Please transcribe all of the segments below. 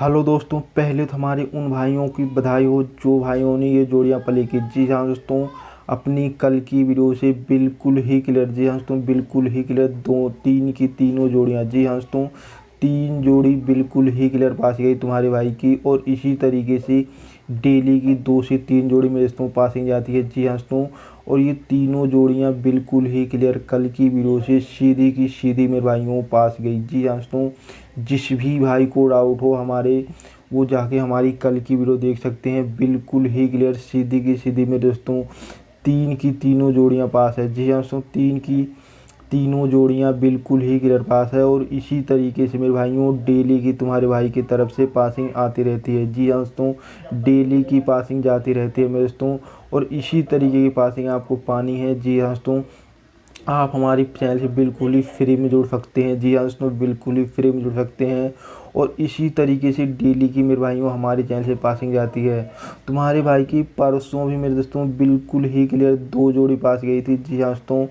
Hello दोस्तों, पहले तो हमारे उन भाइयों की बधाई हो जो भाइयों ने ये जोड़ियां पली की। जी हाँ दोस्तों, अपनी कल की वीडियो से बिल्कुल ही क्लियर। जी हाँ दोस्तों, बिल्कुल ही क्लियर। दो तीन की तीनों जोड़ियां। जी हाँ दोस्तों, तीन जोड़ी बिल्कुल ही क्लियर पास गई तुम्हारे भाई की। और इसी तरीके से डेली की 2 से 3 जोड़ी मेरे दोस्तों पासिंग जाती है। जी हाँ दोस्तों, और ये तीनों जोड़ियां बिल्कुल ही क्लियर कल की वीडियो से सीधी की सीधी मेरे भाइयों पास गई। जी हाँ दोस्तों, जिस भी भाई को डाउट हो हमारे, वो जाके हमारी कल की वीडियो देख सकते हैं। बिल्कुल ही क्लियर सीधी की सीधी मेरे दोस्तों तीन की तीनों जोड़ियां पास है। जी हाँ दोस्तों, तीन की तीनों जोड़ियां बिल्कुल ही क्लियर पास है। और इसी तरीके से मेरे भाइयों डेली की तुम्हारे भाई की तरफ से पासिंग आती रहती है। जी हाँ दोस्तों, डेली की पासिंग जाती रहती है मेरे दोस्तों। और इसी तरीके की पासिंग आपको पानी है। जी हाँ दोस्तों, आप हमारी चैनल से बिल्कुल ही फ्री में जुड़ सकते हैं। जी हाँ दोस्तों, बिल्कुल ही फ्री में जुड़ सकते हैं। और इसी तरीके से डेली की मेरे भाइयों हमारे चैनल से पासिंग जाती है। तुम्हारे भाई की परसों भी मेरे दोस्तों बिल्कुल ही क्लियर 2 जोड़ी पास गई थी। जी हाँ दोस्तों,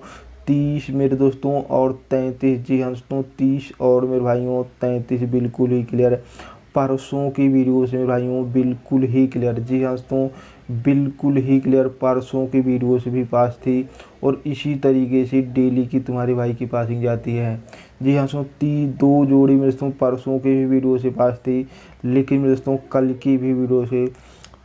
30 मेरे दोस्तों और 33। जी हाँ दोस्तों, 30 और मेरे भाइयों 33 बिल्कुल ही क्लियर। परसों की वीडियो से मेरे भाइयों बिल्कुल ही क्लियर। जी हाँ दोस्तों, बिल्कुल ही क्लियर परसों की वीडियो से भी पास थी। और इसी तरीके से डेली की तुम्हारे भाई की पासिंग जाती है। जी हाँ दोस्तों, 2 जोड़ी मेरे दोस्तों परसों की भी वीडियो से पास थी। लेकिन मेरे दोस्तों कल की भी वीडियो से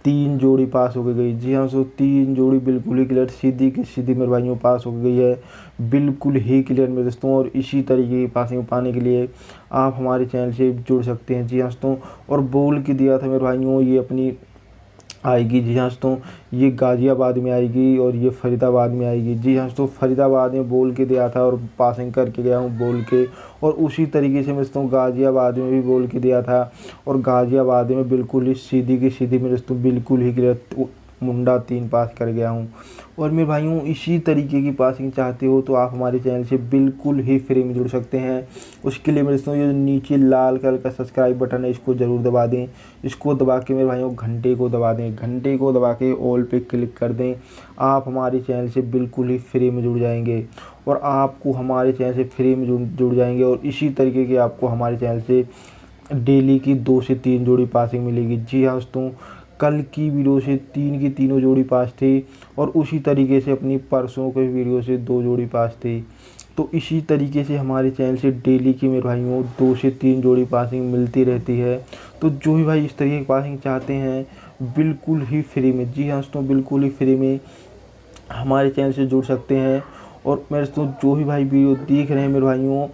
3 जोड़ी पास हो गई। जी हाँ दोस्तों, 3 जोड़ी बिल्कुल ही क्लियर सीधी की सीधी मेरे भाइयों पास हो गई है। बिल्कुल ही क्लियर मेरे दोस्तों। और इसी तरीके की पासिंग पाने के लिए आप हमारे चैनल से जुड़ सकते हैं। जी हाँ दोस्तों, और बोल के दिया था मेरे भाइयों ये अपनी आएगी। जी हाँ दोस्तों, ये गाज़ियाबाद में आएगी और ये फरीदाबाद में आएगी। जी हाँ दोस्तों, फरीदाबाद में बोल के दिया था और पासिंग करके गया हूँ बोल के। और उसी तरीके से मैं दोस्तों गाज़ियाबाद में भी बोल के दिया था। और गाज़ियाबाद में बिल्कुल ही सीधी की सीधी मेरे दोस्तों बिल्कुल ही क्लियर मुंडा 3 पास कर गया हूँ। और मेरे भाइयों इसी तरीके की पासिंग चाहते हो तो आप हमारे चैनल से बिल्कुल ही फ्री में जुड़ सकते हैं। उसके लिए मेरे दोस्तों ये नीचे लाल कलर का सब्सक्राइब बटन है, इसको ज़रूर दबा दें। इसको दबा के मेरे भाइयों घंटे को दबा दें। घंटे को दबा के ऑल पे क्लिक कर दें। आप हमारे चैनल से बिल्कुल ही फ्री में जुड़ जाएंगे। और आपको हमारे चैनल से फ्री में जुड़ जाएंगे। और इसी तरीके के आपको हमारे चैनल से डेली की 2 से 3 जोड़ी पासिंग मिलेगी। जी हाँ दोस्तों, कल की वीडियो से 3 की तीनों जोड़ी पास थी। और उसी तरीके से अपनी परसों के वीडियो से 2 जोड़ी पास थी। तो इसी तरीके से हमारे चैनल से डेली की मेरे भाइयों 2 से 3 जोड़ी पासिंग मिलती रहती है। तो जो भी भाई इस तरीके की पासिंग चाहते हैं बिल्कुल ही फ्री में, जी हाँ दोस्तों, बिल्कुल ही फ्री में हमारे चैनल से जुड़ सकते हैं। और मेरे दोस्तों जो भी भाई वीडियो देख रहे हैं मेरे भाइयों,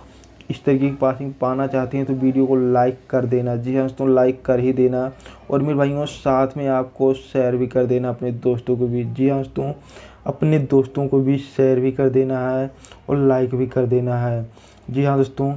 इस तरीके की पासिंग पाना चाहते हैं तो वीडियो को लाइक कर देना। जी हाँ दोस्तों, लाइक कर ही देना। और मेरे भाइयों साथ में आपको शेयर भी कर देना अपने दोस्तों को भी। जी हाँ दोस्तों, अपने दोस्तों को भी शेयर भी कर देना है और लाइक भी कर देना है। जी हाँ दोस्तों,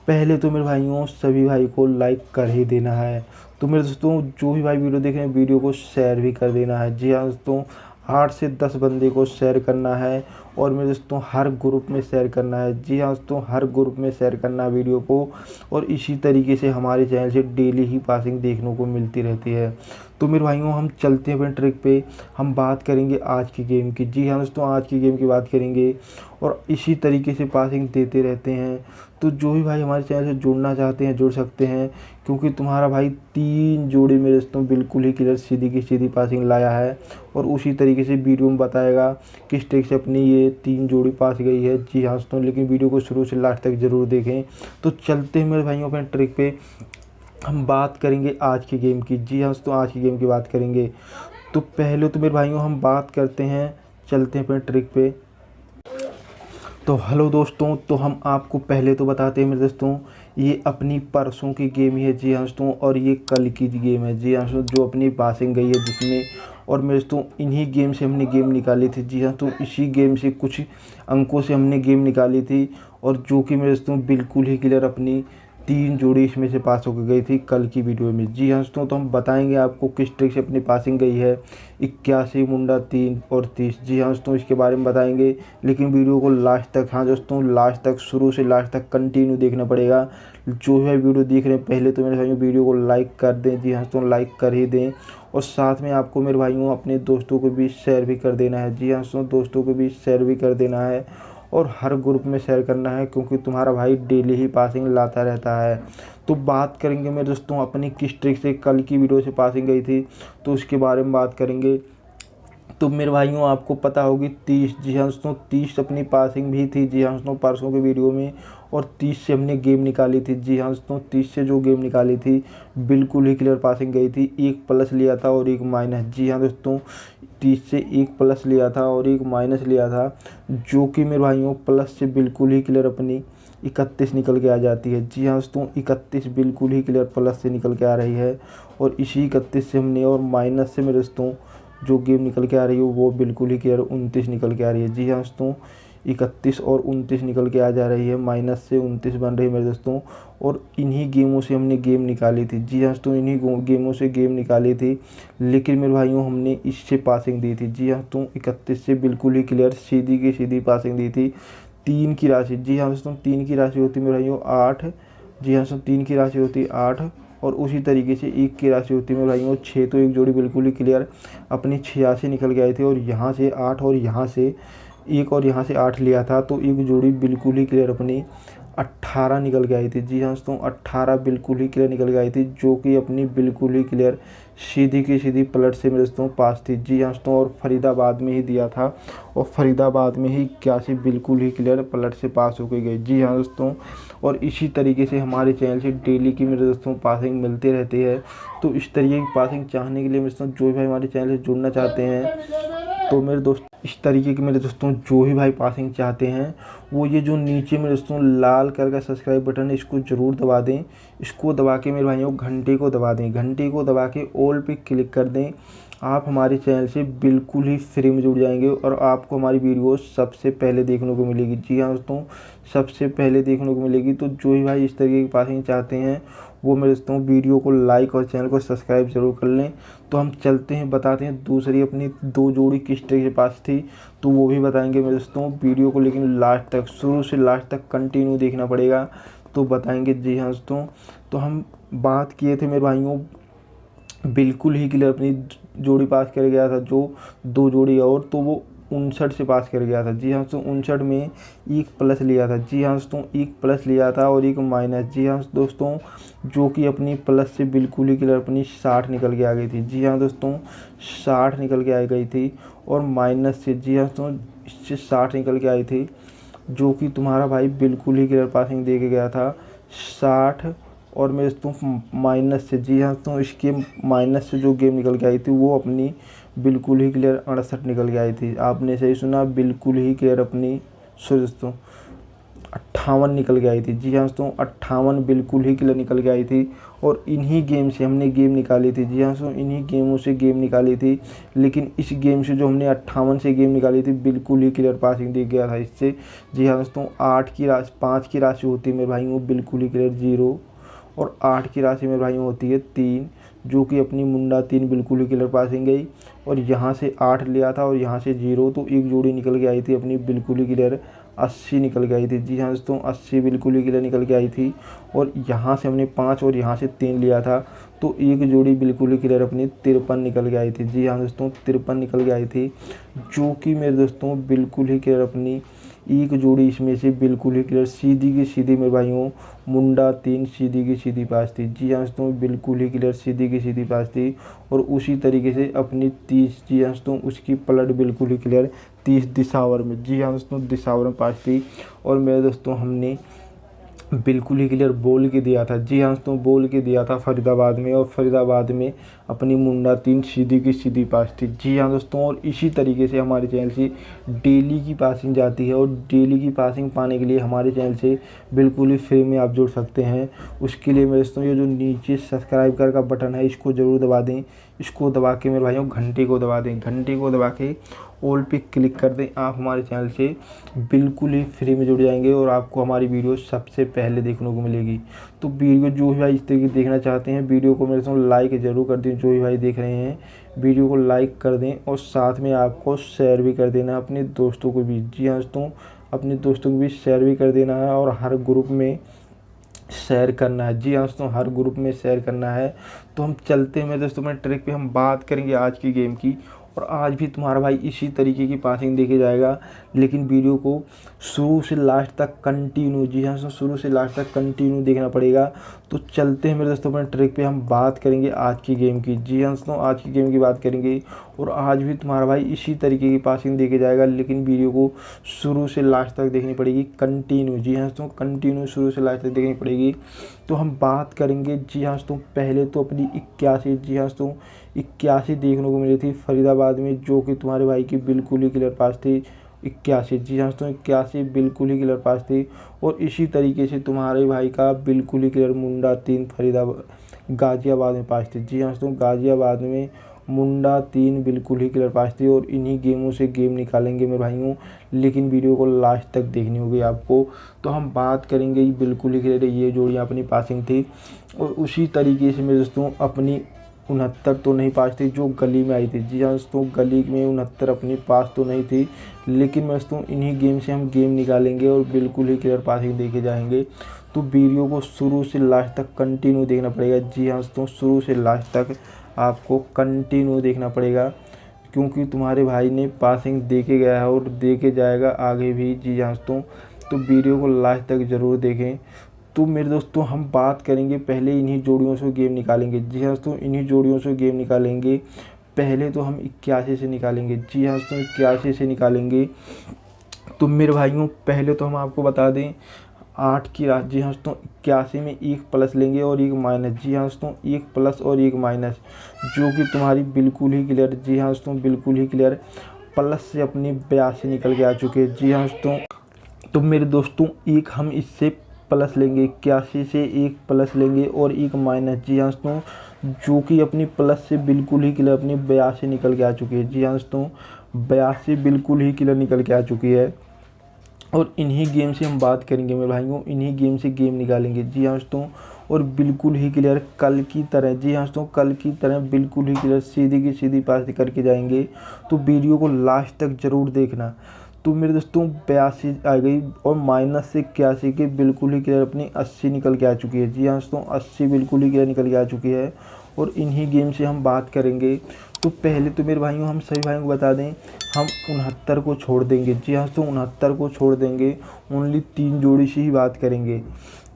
पहले तो मेरे भाइयों सभी भाई को लाइक कर ही देना है। तो मेरे दोस्तों जो भी भाई वीडियो देख रहे हैं वीडियो को शेयर भी कर देना है। जी हाँ दोस्तों, 8 से 10 बंदे को शेयर करना है। और मेरे दोस्तों हर ग्रुप में शेयर करना है। जी हाँ दोस्तों, हर ग्रुप में शेयर करना है वीडियो को। और इसी तरीके से हमारे चैनल से डेली ही पासिंग देखने को मिलती रहती है। तो मेरे भाइयों हम चलते हैं अपने ट्रिक पे। हम बात करेंगे आज की गेम की। जी हाँ दोस्तों, आज की गेम की बात करेंगे। और इसी तरीके से पासिंग देते रहते हैं। तो जो भी भाई हमारे चैनल से जुड़ना चाहते हैं जुड़ सकते हैं। क्योंकि तुम्हारा भाई 3 जोड़ी मेरे दोस्तों बिल्कुल ही क्लियर सीधी की सीधी पासिंग लाया है। और उसी तरीके से वीडियो में बताएगा किस ट्रिक से अपनी ये 3 जोड़ी पास गई है। जी हाँ दोस्तों, लेकिन वीडियो को शुरू से लास्ट तक ज़रूर देखें। तो चलते हैं मेरे भाइयों अपने ट्रिक पे। हम बात करेंगे आज की गेम की। जी हाँ दोस्तों, आज की गेम की बात करेंगे। तो पहले तो मेरे भाइयों हम बात करते हैं, चलते हैं अपने ट्रिक पे। तो हेलो दोस्तों, तो हम आपको पहले तो बताते हैं मेरे दोस्तों, ये अपनी परसों की गेम ही है। जी हाँ दोस्तों, और ये कल की गेम है। जी हाँ दोस्तों, जो अपनी पासिंग गई है जिसमें। और मेरे दोस्तों इन्हीं गेम से हमने गेम निकाली थी। जी हाँ, तो इसी गेम से कुछ अंकों से हमने गेम निकाली थी। और जो कि मेरे दोस्तों बिल्कुल ही क्लियर अपनी 3 जोड़ी इसमें से पास होकर गई थी कल की वीडियो में। जी हाँ दोस्तों, तो हम बताएंगे आपको किस ट्रिक से अपनी पासिंग गई है 81 मुंडा 3 और 30। जी हाँ दोस्तों, इसके बारे में बताएंगे। लेकिन वीडियो को लास्ट तक, हाँ दोस्तों, लास्ट तक, शुरू से लास्ट तक कंटिन्यू देखना पड़ेगा। जो है वीडियो देख रहे हैं पहले तो मेरे भाइयों वीडियो को लाइक कर दें। जी हाँ दोस्तों, लाइक कर ही दें। और साथ में आपको मेरे भाइयों अपने दोस्तों को भी शेयर भी कर देना है। जी हाँ दोस्तों, दोस्तों को भी शेयर भी कर देना है। और हर ग्रुप में शेयर करना है, क्योंकि तुम्हारा भाई डेली ही पासिंग लाता रहता है। तो बात करेंगे मेरे दोस्तों अपनी किस ट्रिक से कल की वीडियो से पासिंग गई थी, तो उसके बारे में बात करेंगे। तो मेरे भाइयों आपको पता होगी 30, जी हाँ दोस्तों 30 अपनी पासिंग भी थी, जी हाँ दोस्तों परसों के वीडियो में, और 30 से हमने गेम निकाली थी। जी हाँ दोस्तों 30 से जो गेम निकाली थी बिल्कुल ही क्लियर पासिंग गई थी। एक प्लस लिया था और एक माइनस। जी हाँ दोस्तों 30 से एक प्लस लिया था और एक माइनस लिया था, जो कि मेरे भाइयों प्लस से बिल्कुल ही क्लियर अपनी 31 निकल के आ जाती है। जी हाँ दोस्तों 31 बिल्कुल ही क्लियर प्लस से निकल के आ रही है, और इसी 31 से हमने और माइनस से मेरे दोस्तों जो गेम निकल के आ रही है वो बिल्कुल ही क्लियर 29 निकल के आ रही है। जी हाँ दोस्तों 31 और 29 निकल के आ जा रही है, माइनस से 29 बन रही है मेरे दोस्तों। और इन्हीं गेमों से हमने गेम निकाली थी। जी हाँ दोस्तों इन्हीं गेमों से गेम निकाली थी, लेकिन मेरे भाइयों हमने इससे पासिंग दी थी। जी हाँ दोस्तों 31 से बिल्कुल ही क्लियर सीधी की सीधी पासिंग दी थी। 3 की राशि, जी हाँ दोस्तों 3 की राशि होती है मेरे भाइयों 8। जी हाँ दोस्तों 3 की राशि होती है 8, और उसी तरीके से 1 की राशि होती है मेरे भाइयों 6। तो एक जोड़ी बिल्कुल ही क्लियर अपनी 86 निकल के आई थी, और यहाँ से 8 और यहाँ से 1 और यहाँ से 8 लिया था, तो एक जोड़ी बिल्कुल ही क्लियर अपनी 18 निकल के आई थी। जी हाँ दोस्तों 18 बिल्कुल ही क्लियर निकल के आई थी, जो कि अपनी बिल्कुल ही क्लियर सीधी की सीधी पलट से मेरे दोस्तों पास थी। जी हाँ दोस्तों और फरीदाबाद में ही दिया था, और फरीदाबाद में ही 81 बिल्कुल ही क्लियर पलट से पास होकर गई। जी हाँ दोस्तों, और इसी तरीके से हमारे चैनल से डेली की मेरे दोस्तों पासिंग मिलती रहती है। तो इस तरीके की पासिंग चाहने के लिए मेरे दोस्तों जो भी हमारे चैनल से जुड़ना चाहते हैं, तो मेरे दोस्त इस तरीके के मेरे दोस्तों जो भी भाई पासिंग चाहते हैं, वो ये जो नीचे मेरे दोस्तों लाल कलर का सब्सक्राइब बटन है इसको ज़रूर दबा दें। इसको दबा के मेरे भाइयों घंटे को दबा दें, घंटे को दबा के ऑल पे क्लिक कर दें। आप हमारे चैनल से बिल्कुल ही फ्री में जुड़ जाएंगे, और आपको हमारी वीडियो सबसे पहले देखने को मिलेगी। जी हाँ दोस्तों सबसे पहले देखने को मिलेगी। तो जो भी भाई इस तरीके की पासिंग चाहते हैं, वो मेरे दोस्तों वीडियो को लाइक और चैनल को सब्सक्राइब जरूर कर लें। तो हम चलते हैं बताते हैं दूसरी अपनी 2 जोड़ी किस तरीके के पास थी, तो वो भी बताएंगे मेरे दोस्तों। वीडियो को लेकिन लास्ट तक, शुरू से लास्ट तक कंटिन्यू देखना पड़ेगा, तो बताएंगे। जी हाँ दोस्तों, तो हम बात किए थे मेरे भाइयों बिल्कुल ही क्लियर अपनी जोड़ी पास कर गया था, जो 2 जोड़ी और, तो वो 59 से पास कर गया था। जी हाँ दोस्तों 59 में 1 प्लस लिया था। जी हाँ दोस्तों 1 प्लस लिया था और 1 माइनस। जी हाँ दोस्तों जो कि अपनी प्लस से बिल्कुल ही क्लियर अपनी 60 निकल के आ गई थी। जी हाँ दोस्तों 60 निकल के आ गई थी, और माइनस से जी हाँ दोस्तों इससे 60 निकल के आई थी, जो कि तुम्हारा भाई बिल्कुल ही क्लियर पासिंग दे के गया था 60। और मेरे दोस्तों माइनस से, जी हाँ दोस्तों इसके माइनस से जो गेम निकल के आई थी वो अपनी बिल्कुल ही क्लियर 68 निकल के आई थी। आपने सही सुना, बिल्कुल ही क्लियर अपनी, सॉरी दोस्तों 58 निकल के आई थी। जी हाँ दोस्तों 58 बिल्कुल ही क्लियर निकल के आई थी, और इन्हीं गेम से हमने गेम निकाली थी। जी हाँ दोस्तों इन्हीं गेमों से गेम निकाली थी, लेकिन इस गेम से जो हमने 58 से गेम निकाली थी बिल्कुल ही क्लियर पासिंग दिख गया था इससे। जी हाँ दोस्तों 8 की राशि, 5 की राशि होती है मेरे भाइयों बिल्कुल ही क्लियर 0, और 8 की राशि मेरे भाइयों होती है 3, जो कि अपनी मुंडा 3 बिल्कुल ही क्लियर पासिंग गई। और यहाँ से 8 लिया था और यहाँ से 0, तो एक जोड़ी निकल के आई थी अपनी बिल्कुल ही क्लियर 80 निकल के आई थी। जी हाँ दोस्तों 80 बिल्कुल ही क्लियर निकल के आई थी, और यहाँ से हमने 5 और यहाँ से 3 लिया था, तो एक जोड़ी बिल्कुल ही क्लियर अपनी 53 निकल के आई थी। जी हाँ दोस्तों 53 निकल के आई थी, जो कि मेरे दोस्तों बिल्कुल ही क्लियर अपनी एक जोड़ी इसमें से बिल्कुल ही क्लियर सीधी की सीधी मेरे भाइयों मुंडा 3 सीधी की सीधी पास थी। जी हाँ दोस्तों बिल्कुल ही क्लियर सीधी की सीधी पास थी, और उसी तरीके से अपनी 30, जी हाँ दोस्तों उसकी पलट बिल्कुल ही क्लियर 30 दिशावर में, जी हाँ दोस्तों दिशावर में पास थी। और मेरे दोस्तों हमने बिल्कुल ही क्लियर बोल के दिया था। जी हाँ दोस्तों बोल के दिया था फरीदाबाद में, और फरीदाबाद में अपनी मुंडा 3 सीधी की सीधी पास थी। जी हाँ दोस्तों, और इसी तरीके से हमारे चैनल से डेली की पासिंग जाती है, और डेली की पासिंग पाने के लिए हमारे चैनल से बिल्कुल ही फ्री में आप जुड़ सकते हैं। उसके लिए मेरे दोस्तों ये जो नीचे सब्सक्राइब कर का बटन है इसको ज़रूर दबा दें। इसको दबा के मेरे भाइयों घंटे को दबा दें, घंटे को दबा के ऑल पे क्लिक कर दें। आप हमारे चैनल से बिल्कुल ही फ्री में जुड़ जाएंगे, और आपको हमारी वीडियो सबसे पहले देखने को मिलेगी। तो वीडियो जो भी भाई इस तरीके देखना चाहते हैं, वीडियो को मेरे साथ लाइक ज़रूर कर दें। जो भी भाई देख रहे हैं वीडियो को लाइक कर दें, और साथ में आपको शेयर भी कर देना अपने दोस्तों को भी। जी हाँ दोस्तों अपने दोस्तों को भी शेयर भी कर देना है, और हर ग्रुप में शेयर करना है। जी हाँ दोस्तों हर ग्रुप में शेयर करना है। तो हम चलते हैं मेरे दोस्तों, मैं ट्रिक पे हम बात करेंगे आज की गेम की, और आज भी तुम्हारा भाई इसी तरीके की पासिंग देके जाएगा, लेकिन वीडियो को शुरू से लास्ट तक कंटिन्यू, जी हाँ दोस्तों, शुरू से लास्ट तक कंटिन्यू देखना पड़ेगा। तो चलते हैं मेरे दोस्तों अपने ट्रिक पे, हम बात करेंगे आज की गेम की। जी हाँ दोस्तों, आज की गेम की बात करेंगे और आज भी तुम्हारा भाई इसी तरीके की पासिंग देके जाएगा, लेकिन वीडियो को शुरू से लास्ट तक देखनी पड़ेगी कंटिन्यू। जी हाँ दोस्तों, कंटिन्यू शुरू से लास्ट तक देखनी पड़ेगी। तो हम बात करेंगे जी हाँ दोस्तों पहले तो अपनी 81, जी हाँ दोस्तों 81 देखने को मिली थी फरीदाबाद में, जो कि तुम्हारे भाई की बिल्कुल ही क्लियर पास थी। 81, जी हाँ दोस्तों 81 बिल्कुल ही क्लियर पास थी। और इसी तरीके से तुम्हारे भाई का बिल्कुल ही क्लियर मुंडा 3 फरीदाबाद गाज़ियाबाद में पास थी। जी हाँ दोस्तों, गाज़ियाबाद में मुंडा 3 बिल्कुल ही क्लियर पास थी। और इन्हीं गेमों से गेम निकालेंगे मेरे भाइयों, लेकिन वीडियो को लास्ट तक देखनी होगी आपको। तो हम बात करेंगे ये बिल्कुल ही क्लियर ये जोड़ियाँ अपनी पासिंग थी। और उसी तरीके से मेरे दोस्तों अपनी 69 तो नहीं पास थी जो गली में आई थी। जी हाँ दोस्तों, गली में 69 अपनी पास तो नहीं थी, लेकिन मैं दोस्तों इन्हीं गेम से हम गेम निकालेंगे और बिल्कुल ही क्लियर पासिंग देके जाएंगे। तो वीडियो को शुरू से लास्ट तक कंटिन्यू देखना पड़ेगा। जी हाँ दोस्तों, शुरू से लास्ट तक आपको कंटिन्यू देखना पड़ेगा, क्योंकि तुम्हारे भाई ने पासिंग देके गया है और देके जाएगा आगे भी। जी हाँ दोस्तों, तो वीडियो को लास्ट तक ज़रूर देखें। तो मेरे दोस्तों हम बात करेंगे पहले इन्हीं जोड़ियों से गेम निकालेंगे। जी हाँ दोस्तों, इन्हीं जोड़ियों से गेम निकालेंगे। पहले तो हम 81 से निकालेंगे। जी हाँ दोस्तों, 81 से निकालेंगे। तो मेरे भाइयों पहले तो हम आपको बता दें 8 की राशि। जी हाँ दोस्तों, 81 में 1 प्लस लेंगे और 1 माइनस। जी हाँ दोस्तों, 1 प्लस और 1 माइनस, जो कि तुम्हारी बिल्कुल ही क्लियर। जी हाँ दोस्तों, बिल्कुल ही क्लियर प्लस से अपनी 82 निकल के आ चुके हैं। जी हाँ दोस्तों, तो मेरे दोस्तों एक हम इससे प्लस लेंगे, 81 से 1 प्लस लेंगे और 1 माइनस। जी हाँ दोस्तों, जो कि अपनी प्लस से बिल्कुल ही क्लियर अपनी 82 निकल के आ चुकी है। जी हाँ दोस्तों, 82 बिल्कुल ही क्लियर निकल के आ चुकी है। और इन्हीं गेम से हम बात करेंगे मेरे भाइयों, इन्हीं गेम से गेम निकालेंगे। जी हाँ दोस्तों, और बिल्कुल ही क्लियर कल की तरह। जी हाँ दोस्तों, कल की तरह बिल्कुल ही क्लियर सीधी की सीधी पास करके जाएंगे। तो वीडियो को लास्ट तक ज़रूर देखना। तो मेरे दोस्तों 82 आ गई और माइनस से 81 के बिल्कुल ही क्लियर अपनी 80 निकल के आ चुकी है। जी हाँ दोस्तों, 80 बिल्कुल ही क्लियर निकल के आ चुकी है। और इन्हीं गेम से हम बात करेंगे। तो पहले तो मेरे भाइयों हम सभी भाइयों को बता दें, हम 69 को छोड़ देंगे। जी हाँ दोस्तों, 69 को छोड़ देंगे, ओनली 3 जोड़ी से ही बात करेंगे।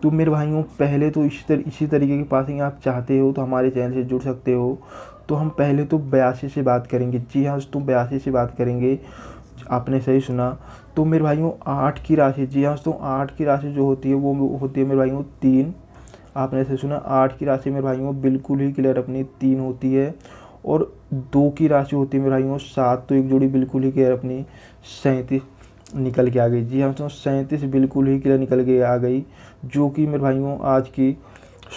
तो मेरे भाइयों पहले तो इसी तरीके की पासिंग आप चाहते हो तो हमारे चैनल से जुड़ सकते हो। तो हम पहले तो 82 से बात करेंगे। जी हाँ दोस्तों, 82 से बात करेंगे, आपने सही सुना। तो मेरे भाइयों 8 की राशि। जी हाँ दोस्तों, 8 की राशि जो होती है वो होती है मेरे भाइयों 3। आपने सही सुना, 8 की राशि मेरे भाइयों बिल्कुल ही क्लियर अपनी 3 होती है। और 2 की राशि होती है मेरे भाइयों 7, तो एक जोड़ी बिल्कुल ही क्लियर अपनी 37 निकल के आ गई। जी हाँ दोस्तों, 37 बिल्कुल ही क्लियर निकल के आ गई, जो कि मेरे भाइयों आज की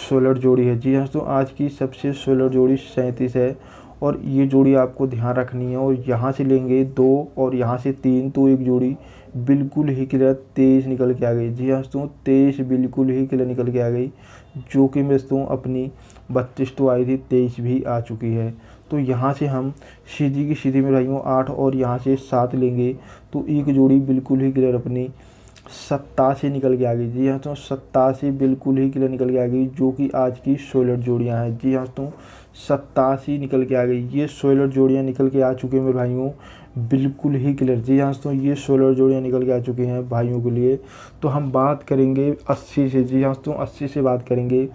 सोलर जोड़ी है। जी हाँ दोस्तों, आज की सबसे सोलर जोड़ी 37 है। और ये जोड़ी आपको ध्यान रखनी है। और यहाँ से लेंगे 2 और यहाँ से 3, तो एक जोड़ी बिल्कुल ही क्लियर 23 निकल के आ गई। जी हाँ दोस्तों, 23 बिल्कुल ही क्लियर निकल के आ गई, जो कि मेरे दोस्तों अपनी 32 तो आई थी, 23 भी आ चुकी है। तो यहाँ से हम सीधी की सीधी में भाइयों 8 और यहाँ से 7 लेंगे, तो एक जोड़ी बिल्कुल ही क्लियर अपनी 87 निकल के आ गई। जी हाँ दोस्तों, 87 बिल्कुल ही क्लियर निकल के आ गई, जो कि आज की सोलर जोड़ियाँ हैं। जी हाँ दोस्तों, 87 निकल के आ गई। ये सोलर जोड़ियाँ निकल के आ चुके हैं मेरे भाइयों बिल्कुल ही क्लियर। जी हाँ दोस्तों, ये सोलर जोड़ियाँ निकल के आ चुकी हैं भाइयों के लिए। तो हम बात करेंगे 80 से। जी हाँ दोस्तों, 80 से बात करेंगे।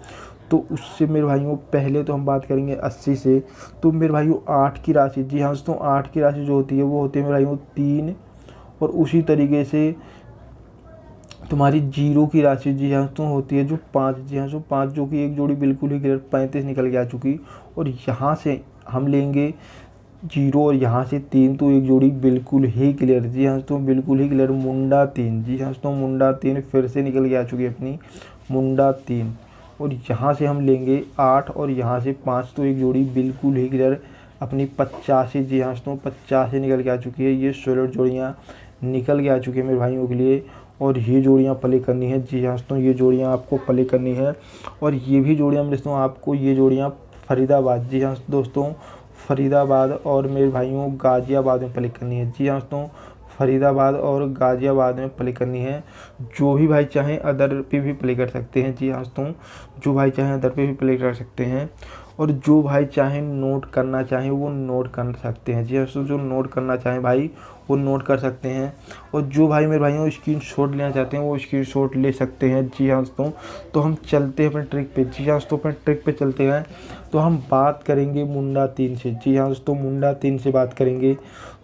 तो उससे मेरे भाइयों पहले तो हम बात करेंगे 80 से। तो मेरे भाइयों 8 की राशि। जी हाँ दोस्तों, 8 की राशि जो होती है वो होती है मेरे भाइयों 3। और उसी तरीके से तुम्हारी 0 की राशि जी हाँ दोस्तों होती है जो 5। जी हाँ दोस्तों, 5 जो कि एक जोड़ी बिल्कुल ही क्लियर 35 निकल के आ चुकी। और यहाँ से हम लेंगे 0 और यहाँ से 3, तो एक जोड़ी बिल्कुल ही क्लियर। जी हाँ दोस्तों, बिल्कुल ही क्लियर मुंडा 3। जी हाँ दोस्तों, मुंडा 3 फिर से निकल के आ चुकी है अपनी मुंडा 3। और यहाँ से हम लेंगे 8 और यहाँ से 5, तो एक जोड़ी बिल्कुल ही क्लियर अपनी 85। जी हाँ दोस्तों, 85 निकल के आ चुकी है। ये सोलर जोड़ियाँ निकल के आ चुकी है मेरे भाइयों के लिए। और ये जोड़ियाँ प्ले करनी है। जी हाँ दोस्तों, ये जोड़ियाँ आपको प्ले करनी है। और ये भी जोड़ियाँ मेरे दोस्तों आपको ये जोड़ियाँ फरीदाबाद। जी हाँ दोस्तों, फरीदाबाद और मेरे भाइयों गाज़ियाबाद में प्ले करनी है। जी हाँ दोस्तों, फरीदाबाद और गाज़ियाबाद में प्ले करनी है। जो भी भाई चाहें अदर पे भी प्ले कर सकते हैं। जी हाँ दोस्तों, जो भाई चाहें अदर पे भी प्ले कर सकते हैं। और जो भाई चाहें नोट करना चाहें वो नोट कर सकते हैं। जी हाँ दोस्तों, जो नोट करना चाहें भाई वो नोट कर सकते हैं। और जो भाई मेरे भाइयों स्क्रीनशॉट लेना चाहते हैं वो स्क्रीनशॉट ले सकते हैं। जी हाँ दोस्तों, तो हम चलते हैं अपने ट्रिक पे। जी हाँ दोस्तों, अपने ट्रिक पे चलते हैं। तो हम बात करेंगे मुंडा 3 से। जी हाँ दोस्तों, मुंडा 3 से बात करेंगे।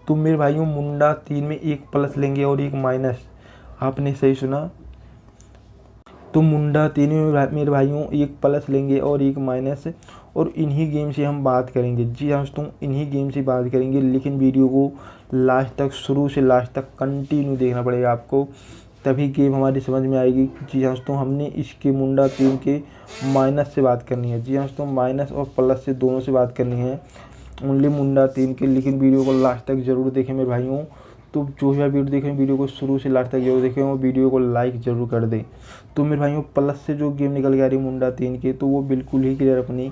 तो मेरे भाइयों मुंडा 3 में एक प्लस लेंगे और एक माइनस। आपने सही सुना, तो मुंडा 3 में मेरे भाइयों एक प्लस लेंगे और एक माइनस, और इन्हीं गेम से हम बात करेंगे। जी हाँ दोस्तों, इन्हीं गेम से बात करेंगे, लेकिन वीडियो को लास्ट तक, शुरू से लास्ट तक कंटिन्यू देखना पड़ेगा आपको, तभी गेम हमारी समझ में आएगी। जी हाँ दोस्तों, हमने इसके मुंडा 3 के माइनस से बात करनी है। जी हाँ दोस्तों, माइनस और प्लस से दोनों से बात करनी है, ओनली मुंडा 3 के। लेकिन वीडियो को लास्ट तक ज़रूर देखें मेरे भाइयों। तो जो भी आप वीडियो देखें, वीडियो को शुरू से लास्ट तक जरूर देखें और वीडियो को लाइक ज़रूर कर दें। तो मेरे भाइयों प्लस से जो गेम निकल के आ रही है मुंडा 3 के, तो वो बिल्कुल ही क्लियर अपनी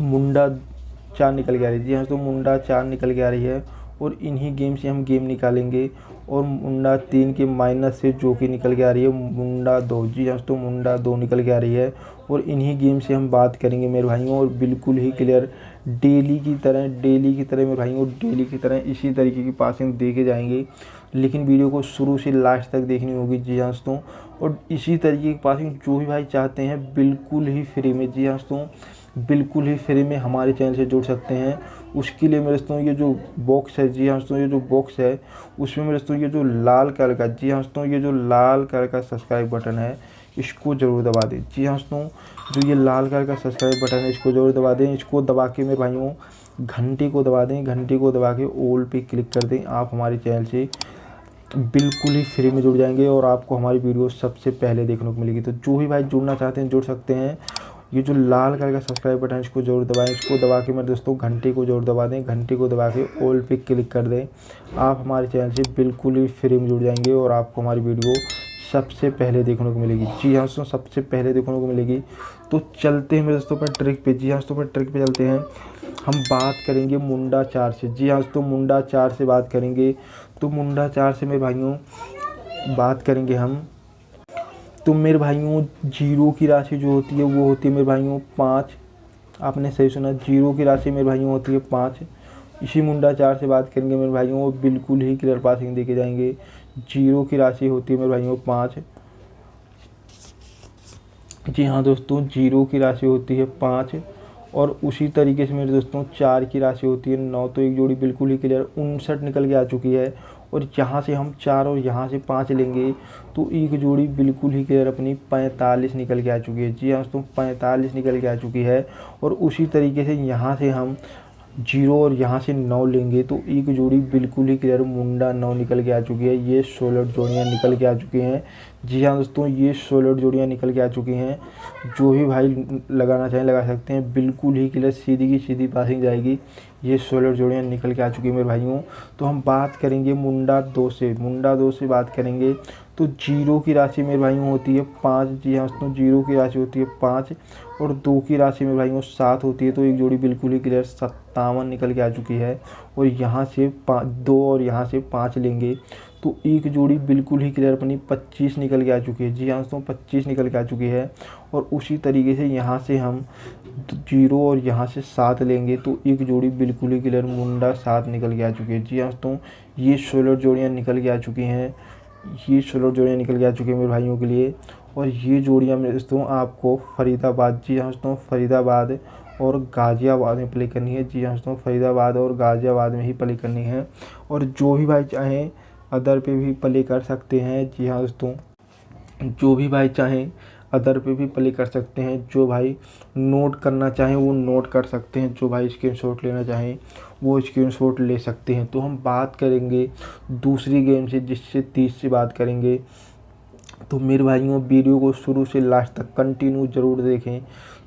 मुंडा 4 निकल के आ रही है। जी हाँ, तो मुंडा 4 निकल के आ रही है, और इन्हीं गेम से हम गेम निकालेंगे। और मुंडा 3 के माइनस से जो कि निकल के आ रही है मुंडा 2। जी हाँ, तो मुंडा 2 निकल के आ रही है, और इन्हीं गेम से हम बात करेंगे मेरे भाइयों। और बिल्कुल ही क्लियर डेली की तरह मेरे भाइयों, डेली की तरह इसी तरीके की पासिंग देके जाएंगे, लेकिन वीडियो को शुरू से लास्ट तक देखनी होगी। जी हाँ दोस्तों, और इसी तरीके की पासिंग जो भी भाई चाहते हैं बिल्कुल ही फ्री में, जी हाँ दोस्तों, बिल्कुल ही फ्री में हमारे चैनल से जुड़ सकते हैं। उसके लिए मेरे दोस्तों ये जो बॉक्स है, जी हाँ दोस्तों, ये जो बॉक्स है उसमें मेरे दोस्तों ये जो लाल कलर का, जी हाँ दोस्तों, ये जो लाल कलर का सब्सक्राइब बटन है इसको ज़रूर दबा दें। जी हाँ दोस्तों, जो ये लाल कलर का सब्सक्राइब बटन है इसको ज़रूर दबा दें। इसको दबा के मेरे भाइयों घंटी को दबा दें, घंटी को दबा के ऑल पे क्लिक कर दें। आप हमारे चैनल से बिल्कुल ही फ्री में जुड़ जाएंगे और आपको हमारी वीडियो सबसे पहले देखने को मिलेगी। तो जो भी भाई जुड़ना चाहते हैं जुड़ सकते हैं। ये जो लाल कलर का सब्सक्राइब बटन है इसको ज़रूर दबाएं। इसको दबा के मेरे दोस्तों घंटी को ज़रूर दबा दें, घंटी को दबा के ऑल पे क्लिक कर दें। आप हमारे चैनल से बिल्कुल ही फ्री में जुड़ जाएंगे और आपको हमारी वीडियो सबसे पहले देखने को मिलेगी। जी हाँ दोस्तों, सबसे पहले देखने को मिलेगी। तो चलते हैं मेरे दोस्तों पर ट्रिक पे। जी हाँ दोस्तों, पर ट्रिक पे चलते हैं। हम बात करेंगे मुंडा 4 से। जी हाँ दोस्तों, मुंडा 4 से बात करेंगे। तो मुंडा 4 से मेरे भाइयों बात करेंगे हम। तो मेरे भाइयों जीरो की राशि जो होती है वो होती है मेरे भाइयों 5। आपने सही सुना, जीरो की राशि मेरे भाइयों होती है 5। इसी मुंडा 4 से बात करेंगे मेरे भाइयों, वो बिल्कुल ही क्लियर पासिंग देके जाएंगे। जीरो की राशि होती है मेरे भाइयों 5। जी हाँ दोस्तों, जीरो की राशि होती है 5। और उसी तरीके से मेरे दोस्तों 4 की राशि होती है 9। तो एक जोड़ी बिल्कुल ही क्लियर 59 निकल के आ चुकी है। और यहाँ से हम 4 और यहाँ से 5 लेंगे तो एक जोड़ी बिल्कुल ही क्लियर अपनी 45 निकल के आ चुकी है। जी हाँ दोस्तों, 45 निकल के आ चुकी है। और उसी तरीके से यहाँ से हम 0 और यहाँ से 9 लेंगे तो एक जोड़ी बिल्कुल ही क्लियर मुंडा 9 निकल के आ चुकी है। ये 16 जोड़ियाँ निकल के आ चुकी हैं। जी हाँ दोस्तों, ये 16 जोड़ियाँ निकल के आ चुकी हैं। जो भी भाई लगाना चाहें लगा सकते हैं, बिल्कुल ही क्लियर सीधी की सीधी पासिंग जाएगी। ये 16 जोड़ियाँ निकल के आ चुकी है मेरे भाइयों। तो हम बात करेंगे मुंडा 2 से। मुंडा 2 से बात करेंगे तो जीरो की राशि मेरे भाइयों होती है 5। जी हाँ दोस्तों, जीरो की राशि होती है 5 और 2 की राशि मेरे भाइयों 7 होती है। तो एक जोड़ी बिल्कुल ही क्लियर 57 निकल के आ चुकी है। और यहाँ से 2 और यहाँ से 5 लेंगे तो एक जोड़ी बिल्कुल ही क्लियर अपनी 25 निकल के आ चुकी है। जी हाँ दोस्तों, 25 निकल के आ चुकी है। और उसी तरीके से यहाँ से हम 0 और यहाँ से 7 लेंगे तो एक जोड़ी बिल्कुल ही क्लियर मुंडा 7 निकल के आ चुकी है। जी हाँ दोस्तों, ये 16 जोड़ियाँ निकल के आ चुकी हैं। ये 16 जोड़ियाँ निकल के आ चुकी हैं मेरे भाइयों के लिए। और ये जोड़ियाँ मेरे दोस्तों आपको फरीदाबाद, जी हाँ दोस्तों, फरीदाबाद और गाज़ियाबाद में प्ले करनी है। जी हाँ दोस्तों, फरीदाबाद और गाज़ियाबाद में ही प्ले करनी है। और जो भी भाई चाहें अदर पे भी प्ले कर सकते हैं। जी हाँ दोस्तों, जो भी भाई चाहें अदर पे भी प्ले कर सकते हैं। जो भाई नोट करना चाहें वो नोट कर सकते हैं। जो भाई स्क्रीनशॉट लेना चाहें वो स्क्रीनशॉट ले सकते हैं। तो हम बात करेंगे दूसरी गेम से, जिससे 30 से बात करेंगे। तो मेरे भाइयों वीडियो को शुरू से लास्ट तक कंटिन्यू ज़रूर देखें।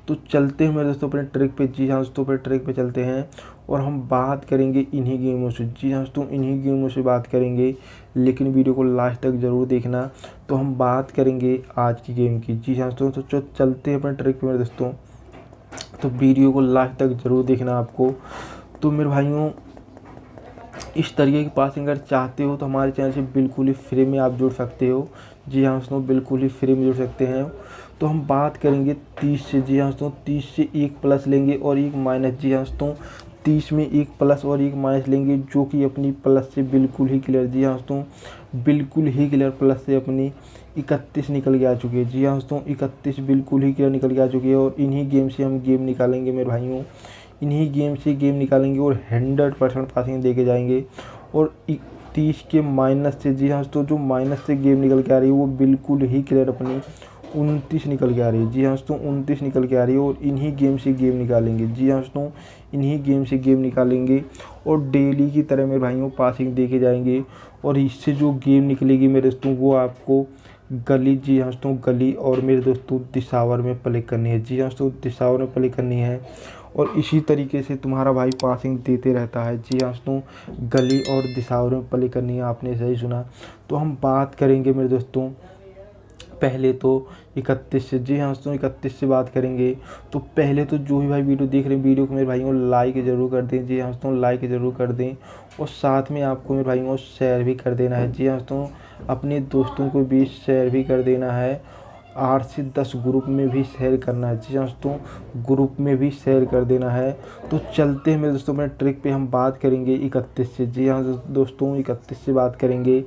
तो चलते हैं मेरे दोस्तों अपने ट्रिक पे। जी हाँ दोस्तों, अपने ट्रिक पे चलते हैं और हम बात करेंगे इन्हीं गेमों से। जी हाँ दोस्तों, इन्हीं गेमों से बात करेंगे, लेकिन वीडियो को लास्ट तक ज़रूर देखना। तो हम बात करेंगे आज की गेम की। जी हाँ दोस्तों, तो चलते हैं अपने ट्रिक पे मेरे दोस्तों। तो वीडियो को लास्ट तक ज़रूर देखना आपको। तो मेरे भाइयों इस तरीके की पासिंग अगर चाहते हो तो हमारे चैनल से बिल्कुल ही फ्री में आप जुड़ सकते हो। जी हाँ दोस्तों, बिल्कुल ही फ्री में जुड़ सकते हैं। तो हम बात करेंगे 30 से। जी हाँ दोस्तों, 30 से एक प्लस लेंगे और एक माइनस। जी हाँ दोस्तों, 30 में एक प्लस और एक माइनस लेंगे जो कि अपनी प्लस से बिल्कुल ही क्लियर। जी हाँ दोस्तों, बिल्कुल ही क्लियर प्लस से अपनी 31 निकल के आ चुकी है। जी हाँ दोस्तों, 31 बिल्कुल ही क्लियर निकल के आ चुकी है। और इन्हीं गेम से हम गेम निकालेंगे मेरे भाइयों, इन्हीं गेम से गेम निकालेंगे और 100% पासिंग दे के जाएंगे। और 30 के माइनस से, जी हाँ दोस्तों, जो माइनस से गेम निकल के आ रही है वो बिल्कुल ही क्लियर अपनी 29 निकल के आ रही है। जी हाँ दोस्तों, 29 निकल के आ रही है। और इन्हीं गेम से गेम निकालेंगे। जी हाँ दोस्तों, इन्हीं गेम से गेम निकालेंगे और डेली की तरह मेरे भाइयों पासिंग दे के जाएंगे। और इससे जो गेम निकलेगी मेरे दोस्तों वो आपको गली, जी हाँ दोस्तों, गली और मेरे दोस्तों दिसावर में प्ले करनी है। जी हाँ दोस्तों, दिसावर में प्ले करनी है। और इसी तरीके से तुम्हारा भाई पासिंग देते रहता है। जी हाँ दोस्तों, गली और दिसावर में प्ले करनी है, आपने सही सुना। तो हम बात करेंगे मेरे दोस्तों पहले तो 31 से। जी हाँ दोस्तों, 31 से बात करेंगे। तो पहले तो जो भी भाई वीडियो देख रहे हैं, वीडियो को मेरे भाइयों लाइक ज़रूर कर दें। जी हाँ दोस्तों, लाइक ज़रूर कर दें। और साथ में आपको मेरे भाइयों शेयर भी कर देना है। जी हाँ दोस्तों, अपने दोस्तों को भी शेयर भी कर देना है। 8 से 10 ग्रुप में भी शेयर करना है। जी हाँ दोस्तों, ग्रुप में भी शेयर कर देना है। तो चलते हैं मेरे दोस्तों अपने ट्रिक पे, हम बात करेंगे 31 से। जी हाँ दोस्तों, 31 से बात करेंगे।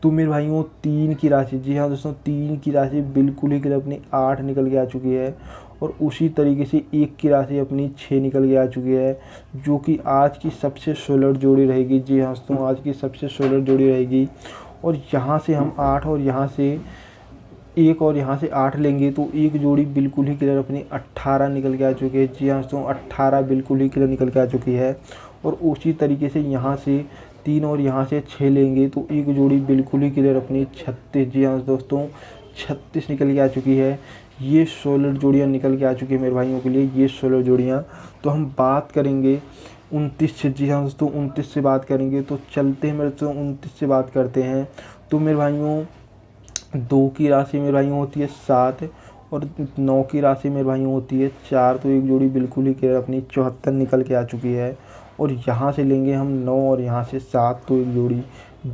तो मेरे भाइयों 3 की राशि, जी हाँ दोस्तों, 3 की राशि बिल्कुल ही क्लियर अपनी 8 निकल के आ चुकी है। और उसी तरीके से 1 की राशि अपनी 6 निकल के आ चुकी है, जो कि आज की सबसे सोलर जोड़ी रहेगी। जी हाँ दोस्तों, आज की सबसे सोलर जोड़ी रहेगी। और यहाँ से हम 8 और यहाँ से 1 और यहाँ से 8 लेंगे तो एक जोड़ी बिल्कुल ही क्लियर अपनी 18 निकल के आ चुकी है। जी हाँ दोस्तों, 18 बिल्कुल ही क्लियर निकल के आ चुकी है। और उसी तरीके से यहाँ से 3 और यहाँ से 6 लेंगे तो एक जोड़ी बिल्कुल ही क्लियर अपनी 36, जी हाँ दोस्तों, 36 निकल के आ चुकी है। ये 16 जोड़ियाँ निकल के आ चुकी है मेरे भाइयों के लिए, ये 16 जोड़ियाँ। तो हम बात करेंगे 29 से। जी हाँ दोस्तों, 29 से बात करेंगे। तो चलते हैं मेरे दोस्तों 29 से बात करते हैं। तो मेरे भाइयों 2 की राशि मेरे भाइयों होती है 7 और 9 की राशि मेरे भाइयों होती है 4। तो एक जोड़ी बिल्कुल ही क्लियर अपनी 74 निकल के आ चुकी है। और यहाँ से लेंगे हम 9 और यहाँ से 7 तो एक जोड़ी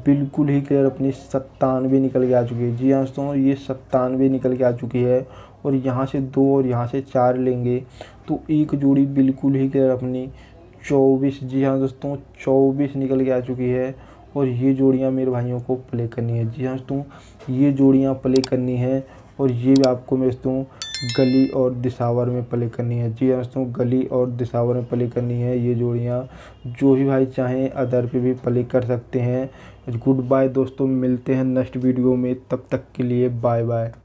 बिल्कुल ही क्लियर अपनी 97 निकल के आ चुकी है। जी हाँ दोस्तों, ये 97 निकल के आ चुकी है। और यहाँ से 2 और यहाँ से 4 लेंगे तो एक जोड़ी बिल्कुल ही क्लियर अपनी 24, जी हाँ दोस्तों, 24 निकल के आ चुकी है। और ये जोड़ियाँ मेरे भाइयों को प्ले करनी है। जी हाँ दोस्तों, ये जोड़ियाँ प्ले करनी है। और ये भी आपको मेरे दोस्तों गली और दिसावर में प्ले करनी है। जी हाँ दोस्तों, गली और दिसावर में प्ले करनी है ये जोड़ियाँ। जो भी भाई चाहें अदर पे भी प्ले कर सकते हैं। गुड बाय दोस्तों, मिलते हैं नेक्स्ट वीडियो में, तब तक के लिए बाय बाय।